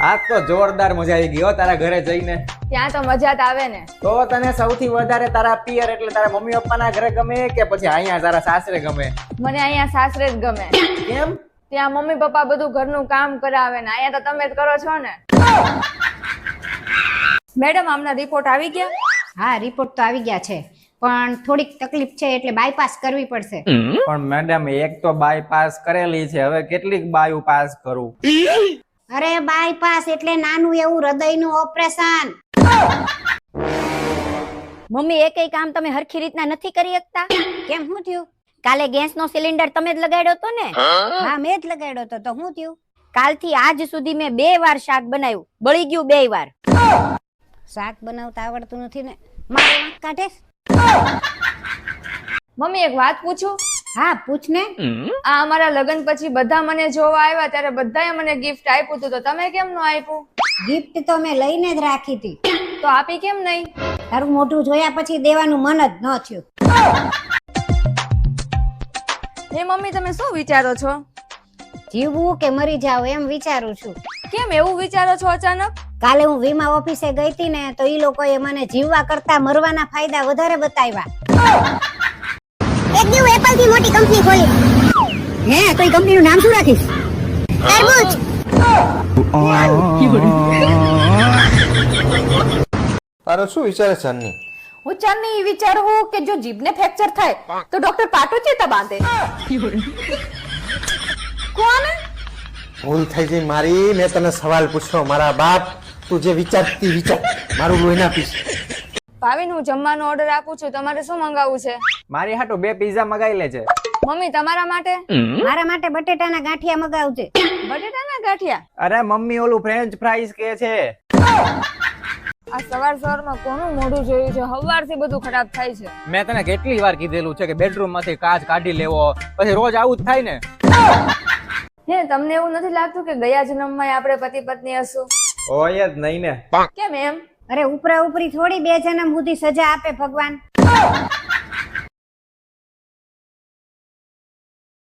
આ તો જોરદાર મજા આવી ગઈ હો તારા ઘરે જઈને. ત્યાં તો મજા જ આવે ને. તો તને સૌથી વધારે તારા પિયર એટલે તારા મમ્મી પપ્પાના ઘરે ગમે કે પછી અહીંયા તારા સાસરે ગમે? મને અહીંયા સાસરે જ ગમે. કેમ? ત્યાં મમ્મી પપ્પા બધું ઘરનું કામ કરાવે ને અહીંયા તો તમે જ કરો છો ને. મેડમ આમના રિપોર્ટ આવી ગયા? હા, રિપોર્ટ તો આવી ગયા છે, પણ થોડીક તકલીફ છે એટલે બાયપાસ કરવી પડશે. પણ મેડમ એક તો બાયપાસ કરેલી છે, હવે કેટલીક બાયુ પાસ કરું? અરે બાયપાસ એટલે નાનું એવું હૃદયનું ઓપરેશન. મમ્મી એકેય કામ તમે હરખી રીતના નથી કરી શકતા? કેમ, શું થયું? કાલે ગેસ નો સિલિન્ડર તમે જ લગાડ્યો હતો ને? હા, મેં જ લગાડ્યો તો શું થયું? કાલથી આજ સુધી મેં 2 વાર શાક બનાવ્યું, બળી ગયું 2 વાર. શાક બનાવતા આવડતું નથી ને, મારો વાંક કાઢે? મમ્મી એક વાત પૂછું? હા, પૂછ ને. આ અમારા લગ્ન પછી બધા મને જોવા આવ્યા ત્યારે બધાએ મને ગિફ્ટ આપ્યું હતું, તો તમે કેમ નો આપ્યું? ગિફ્ટ તો મેં લઈને જ રાખી હતી. તો આપી કેમ નહીં? તારું મોઢું જોયા પછી દેવાનું મન જ ન થયું. હે મમ્મી, તમે શું વિચારો છો? જીવવું કે મરી જાવ એમ વિચારું છું. કેમ એવું વિચારો છો અચાનક? કાલે હું વીમા ઓફિસે ગઈ હતી ને તો ઈ લોકોએ મને જીવવા કરતા મરવાના ફાયદા વધારે બતાવ્યા. એક દી હું એપલ થી મોટી કંપની ખોલી. હે, તો ઈ કંપનીનું નામ શું રાખીશ? તરબૂચ. તારો શું વિચાર છે અન્ની? હું ચાંદની વિચારું કે જો જીભને ફ્રેક્ચર થાય તો ડોક્ટર પાટો ચેતા બાંધે. કોણ? ભૂલ થઈ ગઈ મારી. મેં તને સવાલ પૂછ્યો મારા બાપ, તું જે વિચારતી વિચાર, મારું લોહી ના પીશ. ભાવિન, હું જમવાનો ઓર્ડર આપું છું, તમારે શું મંગાવવું છે? મારી હાટુ 2 પિઝા મગાઈ લેજે. મમ્મી તમારા માટે? મારા માટે બટેટાના ગાંઠિયા મગાવજે. બટેટાના ગાંઠિયા? અરે મમ્મી ઓલું ફ્રેન્ચ ફ્રાઈઝ કે છે. આ સવારમાં કોનું મોઢું જોયું છે? હવારથી બધું ખરાબ થાય છે. મેં તને કેટલી વાર કીધેલું છે કે બેડરૂમ માંથી કાચ કાઢી લેવો, પછી રોજ આવું જ થાય ને. હે, તમને એવું નથી લાગતું કે ગયા જન્મમાં આપણે પતિ પત્ની હશું? હોય જ નહીં ને. કેમ એમ? અરે ઉપરા ઉપરી થોડી 2 જન્મ સુધી સજા આપે ભગવાન.